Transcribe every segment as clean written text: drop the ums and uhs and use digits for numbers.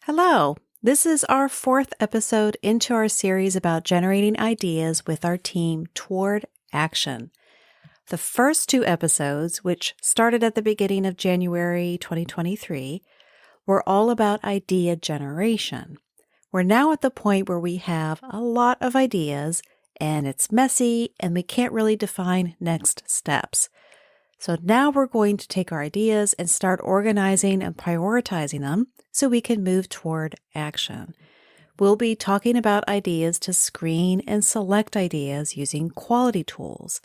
Hello, this is our fourth episode into our series about generating ideas with our team toward action. The first two episodes, which started at the beginning of January 2023, were all about idea generation. We're now at the point where we have a lot of ideas and it's messy and we can't really define next steps. So now we're going to take our ideas and start organizing and prioritizing them so we can move toward action. We'll be talking about ideas to screen and select ideas using quality tools.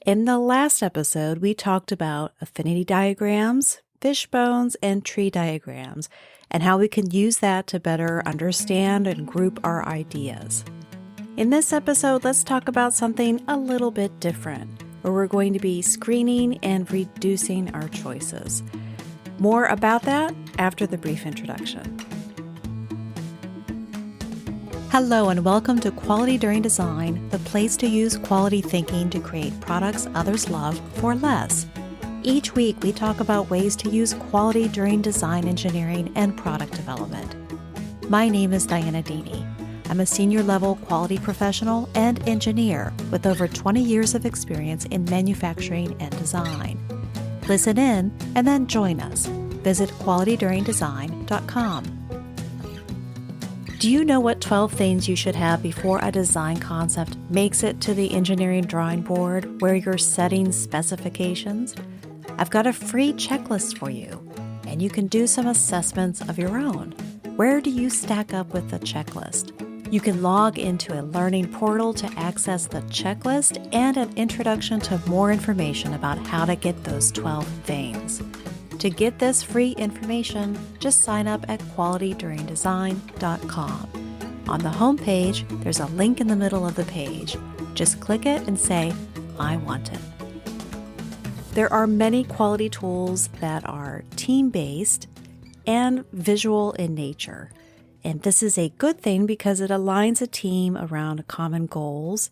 In the last episode, we talked about affinity diagrams, fishbones, and tree diagrams, and how we can use that to better understand and group our ideas. In this episode, let's talk about something a little bit different, where we're going to be screening and reducing our choices. More about that after the brief introduction. Hello and welcome to Quality During Design, the place to use quality thinking to create products others love for less. Each week we talk about ways to use quality during design engineering and product development. My name is DIANNA. I'm a senior level quality professional and engineer with over 20 years of experience in manufacturing and design. Listen in and then join us. Visit qualityduringdesign.com. Do you know what 12 things you should have before a design concept makes it to the engineering drawing board where you're setting specifications? I've got a free checklist for you, and you can do some assessments of your own. Where do you stack up with the checklist? You can log into a learning portal to access the checklist and an introduction to more information about how to get those 12 things. To get this free information, just sign up at qualityduringdesign.com. On the home page, there's a link in the middle of the page. Just click it and say, I want it. There are many quality tools that are team-based and visual in nature. And this is a good thing because it aligns a team around common goals.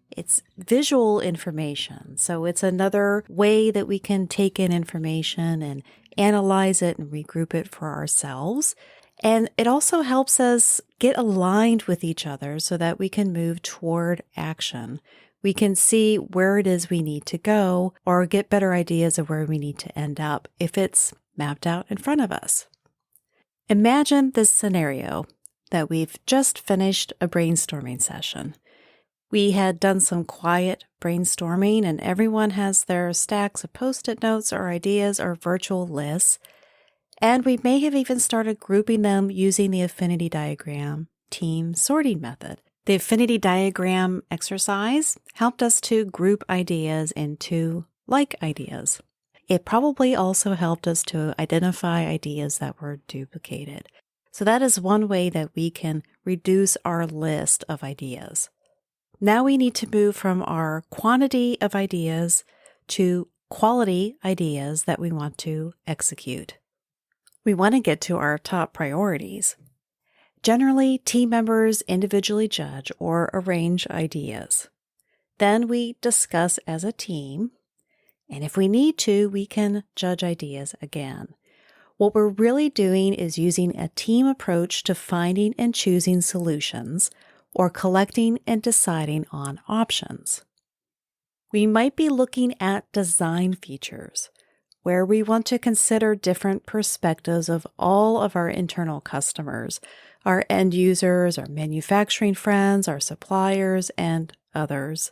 It's visual information, so it's another way that we can take in information and analyze it and regroup it for ourselves. And it also helps us get aligned with each other so that we can move toward action. We can see where it is we need to go or get better ideas of where we need to end up if it's mapped out in front of us. Imagine this scenario that we've just finished a brainstorming session. We had done some quiet brainstorming and everyone has their stacks of Post-it notes or ideas or virtual lists. And we may have even started grouping them using the affinity diagram team sorting method. The affinity diagram exercise helped us to group ideas into like ideas. It probably also helped us to identify ideas that were duplicated. So that is one way that we can reduce our list of ideas. Now we need to move from our quantity of ideas to quality ideas that we want to execute. We want to get to our top priorities. Generally, team members individually judge or arrange ideas. Then we discuss as a team. And if we need to, we can judge ideas again. What we're really doing is using a team approach to finding and choosing solutions or collecting and deciding on options. We might be looking at design features, where we want to consider different perspectives of all of our internal customers, our end users, our manufacturing friends, our suppliers, and others.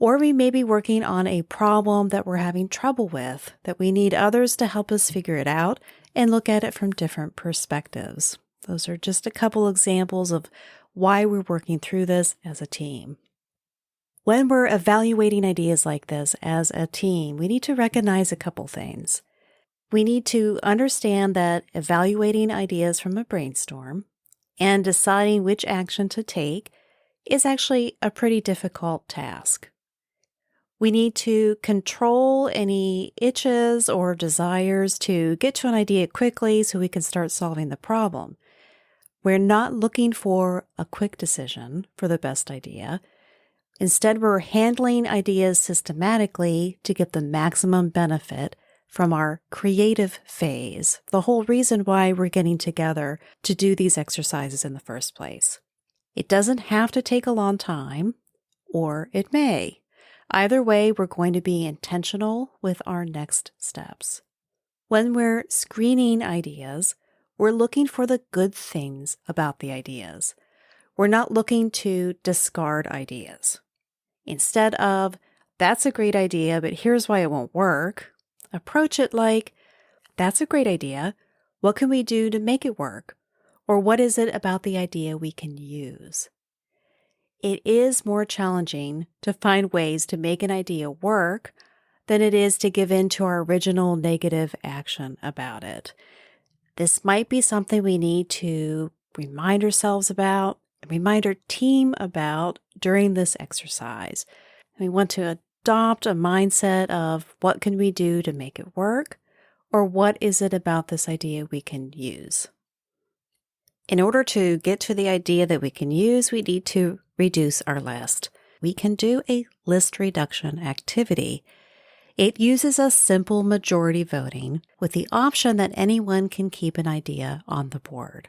Or we may be working on a problem that we're having trouble with, that we need others to help us figure it out and look at it from different perspectives. Those are just a couple examples of why we're working through this as a team. When we're evaluating ideas like this as a team, we need to recognize a couple things. We need to understand that evaluating ideas from a brainstorm and deciding which action to take is actually a pretty difficult task. We need to control any itches or desires to get to an idea quickly so we can start solving the problem. We're not looking for a quick decision for the best idea. Instead, we're handling ideas systematically to get the maximum benefit from our creative phase, the whole reason why we're getting together to do these exercises in the first place. It doesn't have to take a long time, or it may. Either way, we're going to be intentional with our next steps. When we're screening ideas, we're looking for the good things about the ideas. We're not looking to discard ideas. Instead of, that's a great idea, but here's why it won't work, approach it like, that's a great idea. What can we do to make it work? Or what is it about the idea we can use? It is more challenging to find ways to make an idea work than it is to give in to our original negative action about it. This might be something we need to remind ourselves about, remind our team about during this exercise. We want to adopt a mindset of what can we do to make it work, or what is it about this idea we can use. In order to get to the idea that we can use, we need to reduce our list. We can do a list reduction activity. It uses a simple majority voting with the option that anyone can keep an idea on the board.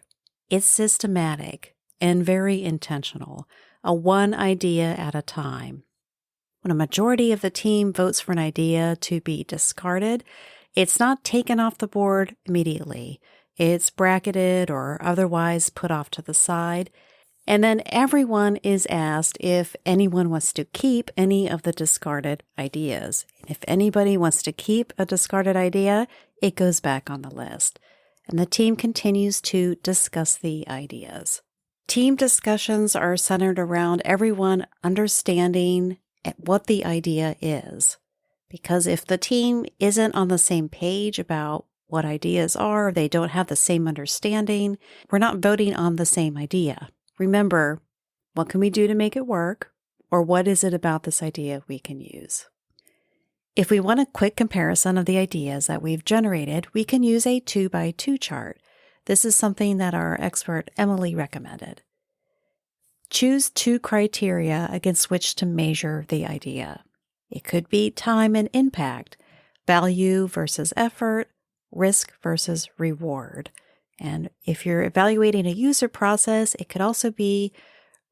It's systematic and very intentional, a one idea at a time. When a majority of the team votes for an idea to be discarded, it's not taken off the board immediately. It's bracketed or otherwise put off to the side. And then everyone is asked if anyone wants to keep any of the discarded ideas. If anybody wants to keep a discarded idea, it goes back on the list. And the team continues to discuss the ideas. Team discussions are centered around everyone understanding what the idea is. Because if the team isn't on the same page about what ideas are, they don't have the same understanding, we're not voting on the same idea. Remember, what can we do to make it work? Or what is it about this idea we can use? If we want a quick comparison of the ideas that we've generated, we can use a 2x2 chart. This is something that our expert Emily recommended. Choose 2 criteria against which to measure the idea. It could be time and impact, value versus effort, risk versus reward. And if you're evaluating a user process, it could also be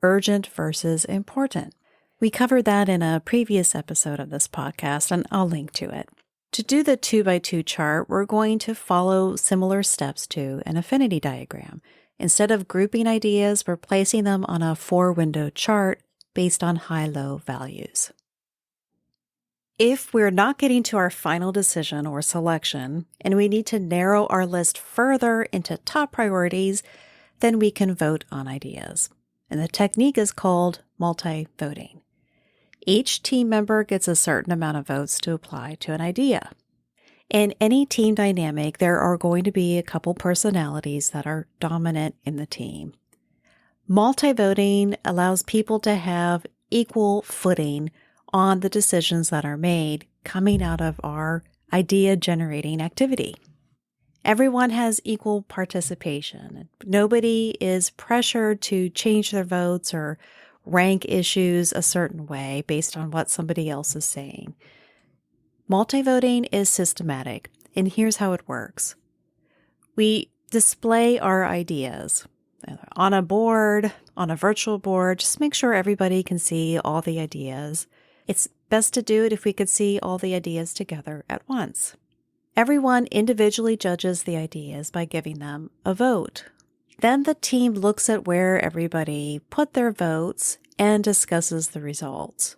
urgent versus important. We covered that in a previous episode of this podcast, and I'll link to it. To do the 2x2 chart, we're going to follow similar steps to an affinity diagram. Instead of grouping ideas, we're placing them on a 4-window chart based on high-low values. If we're not getting to our final decision or selection, and we need to narrow our list further into top priorities, then we can vote on ideas. And the technique is called multivoting. Each team member gets a certain amount of votes to apply to an idea. In any team dynamic, there are going to be a couple personalities that are dominant in the team. Multivoting allows people to have equal footing on the decisions that are made coming out of our idea-generating activity. Everyone has equal participation. Nobody is pressured to change their votes or rank issues a certain way based on what somebody else is saying. Multivoting is systematic, and here's how it works. We display our ideas on a board, on a virtual board. Just make sure everybody can see all the ideas. It's best to do it if we could see all the ideas together at once. Everyone individually judges the ideas by giving them a vote. Then the team looks at where everybody put their votes and discusses the results.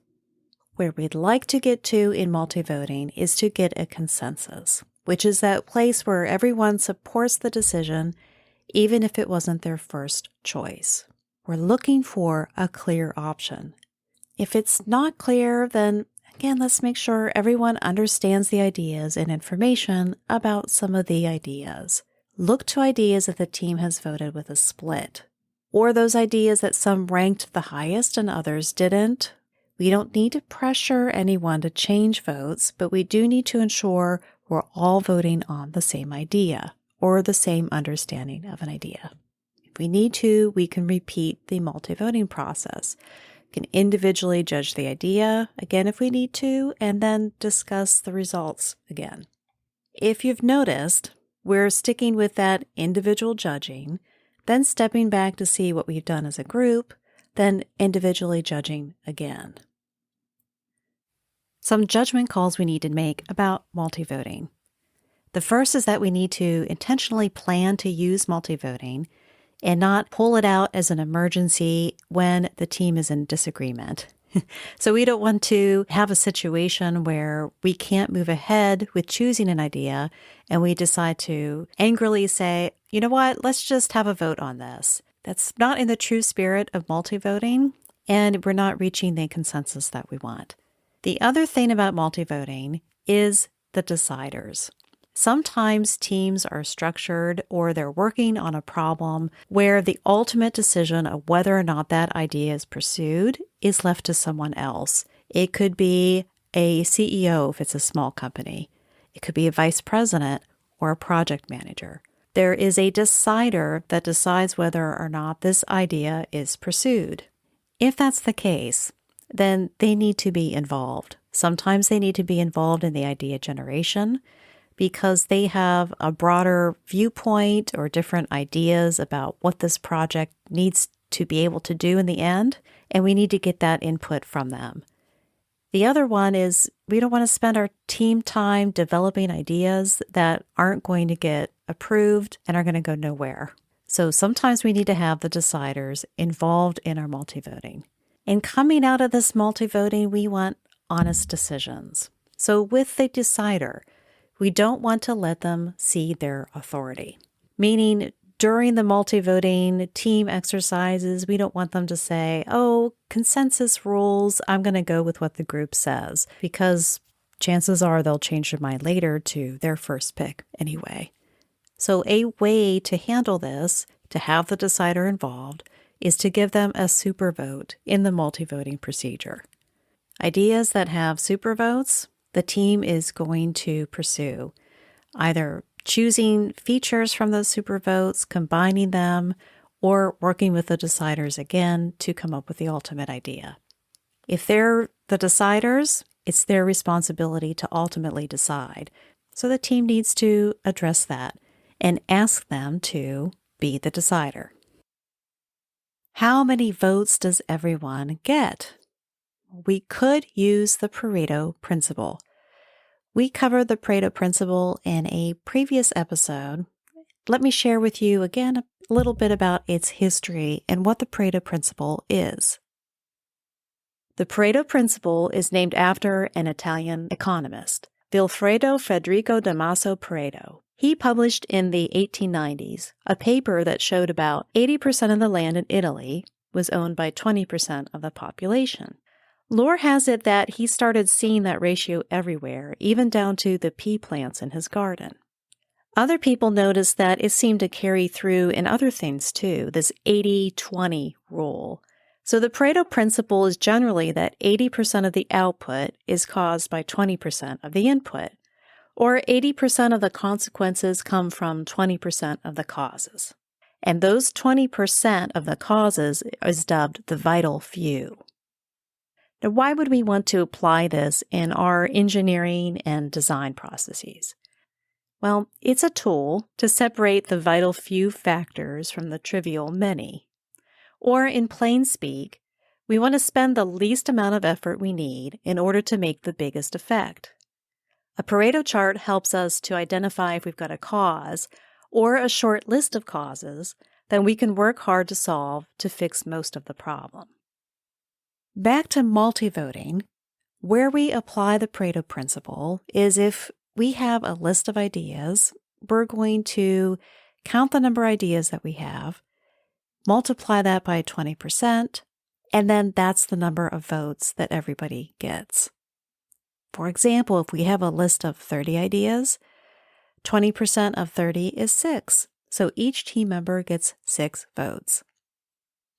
Where we'd like to get to in multivoting is to get a consensus, which is that place where everyone supports the decision, even if it wasn't their first choice. We're looking for a clear option. If it's not clear, then again, let's make sure everyone understands the ideas and information about some of the ideas. Look to ideas that the team has voted with a split, or those ideas that some ranked the highest and others didn't. We don't need to pressure anyone to change votes, but we do need to ensure we're all voting on the same idea or the same understanding of an idea. If we need to, we can repeat the multi-voting process. We can individually judge the idea, again if we need to, and then discuss the results again. if you've noticed, we're sticking with that individual judging, then stepping back to see what we've done as a group, then individually judging again. Some judgment calls we need to make about multivoting. The first is that we need to intentionally plan to use multivoting and not pull it out as an emergency when the team is in disagreement. So we don't want to have a situation where we can't move ahead with choosing an idea and we decide to angrily say, you know what, let's just have a vote on this. That's not in the true spirit of multivoting, and we're not reaching the consensus that we want. The other thing about multivoting is the deciders. Sometimes teams are structured or they're working on a problem where the ultimate decision of whether or not that idea is pursued is left to someone else. It could be a CEO if it's a small company. It could be a vice president or a project manager. There is a decider that decides whether or not this idea is pursued. If that's the case, then they need to be involved. Sometimes they need to be involved in the idea generation because they have a broader viewpoint or different ideas about what this project needs to be able to do in the end, and we need to get that input from them. The other one is we don't want to spend our team time developing ideas that aren't going to get approved and are going to go nowhere. So sometimes we need to have the deciders involved in our multivoting. And coming out of this multivoting, we want honest decisions. So with the decider, we don't want to let them cede their authority. Meaning, during the multivoting team exercises, we don't want them to say, oh, consensus rules, I'm going to go with what the group says, because chances are they'll change their mind later to their first pick anyway. So a way to handle this, to have the decider involved, is to give them a super vote in the multivoting procedure. Ideas that have super votes, the team is going to pursue, either choosing features from those super votes, combining them, or working with the deciders again to come up with the ultimate idea. If they're the deciders, it's their responsibility to ultimately decide. So the team needs to address that and ask them to be the decider. How many votes does everyone get? We could use the Pareto principle. We covered the Pareto principle in a previous episode. Let me share with you again a little bit about its history and what the Pareto principle is. The Pareto principle is named after an Italian economist, Vilfredo Federico Damaso Pareto. He published in the 1890s a paper that showed about 80% of the land in Italy was owned by 20% of the population. Lore has it that he started seeing that ratio everywhere, even down to the pea plants in his garden. Other people noticed that it seemed to carry through in other things too, this 80-20 rule. So the Pareto principle is generally that 80% of the output is caused by 20% of the input, or 80% of the consequences come from 20% of the causes. And those 20% of the causes is dubbed the vital few. Now, why would we want to apply this in our engineering and design processes? Well, it's a tool to separate the vital few factors from the trivial many. Or in plain speak, we want to spend the least amount of effort we need in order to make the biggest effect. A Pareto chart helps us to identify if we've got a cause or a short list of causes that we can work hard to solve to fix most of the problem. Back to multivoting, where we apply the Pareto principle is if we have a list of ideas, we're going to count the number of ideas that we have, multiply that by 20%, and then that's the number of votes that everybody gets. For example, if we have a list of 30 ideas, 20% of 30 is 6, so each team member gets 6 votes.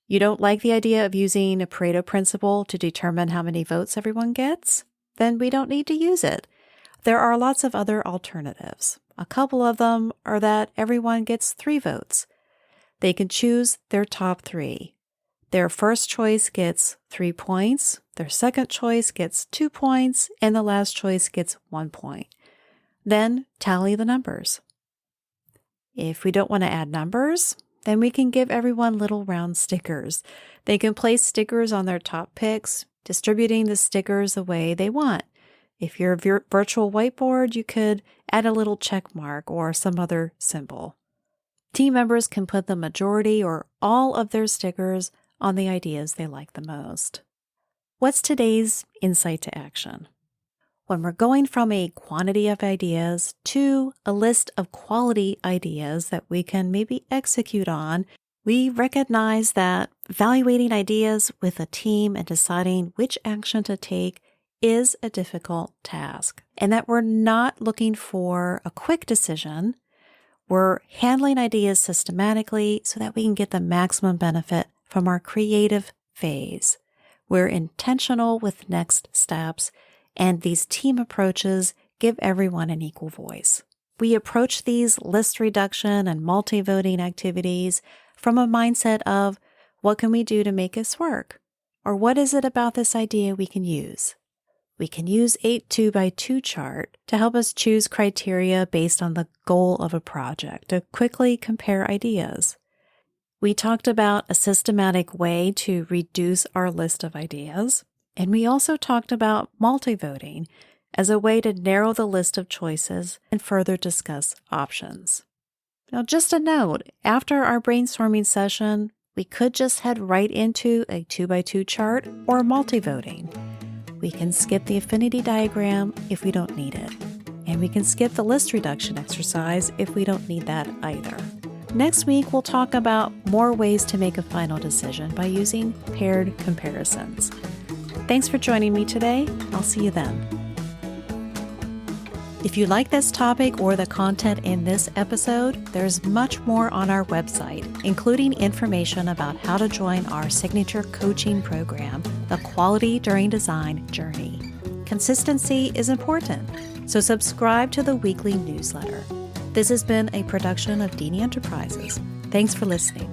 You don't like the idea of using a Pareto principle to determine how many votes everyone gets? Then we don't need to use it. There are lots of other alternatives. A couple of them are that everyone gets 3 votes. They can choose their top 3. Their first choice gets 3 points, their second choice gets 2 points, and the last choice gets 1 point. Then tally the numbers. If we don't want to add numbers, then we can give everyone little round stickers. They can place stickers on their top picks, distributing the stickers the way they want. If you're a virtual whiteboard, you could add a little check mark or some other symbol. Team members can put the majority or all of their stickers on the ideas they like the most. What's today's insight to action? When we're going from a quantity of ideas to a list of quality ideas that we can maybe execute on, we recognize that evaluating ideas with a team and deciding which action to take is a difficult task, and that we're not looking for a quick decision. We're handling ideas systematically so that we can get the maximum benefit from our creative phase. We're intentional with next steps, and these team approaches give everyone an equal voice. We approach these list reduction and multi-voting activities from a mindset of, what can we do to make this work? Or what is it about this idea we can use? We can use a 2x2 chart to help us choose criteria based on the goal of a project to quickly compare ideas. We talked about a systematic way to reduce our list of ideas, and we also talked about multivoting as a way to narrow the list of choices and further discuss options. Now, just a note, after our brainstorming session, we could just head right into a 2x2 chart or multivoting. We can skip the affinity diagram if we don't need it, and we can skip the list reduction exercise if we don't need that either. Next week, we'll talk about more ways to make a final decision by using paired comparisons. Thanks for joining me today. I'll see you then. If you like this topic or the content in this episode, there's much more on our website, including information about how to join our signature coaching program, The Quality During Design Journey. Consistency is important, so subscribe to the weekly newsletter. This has been a production of DIANNA Enterprises. Thanks for listening.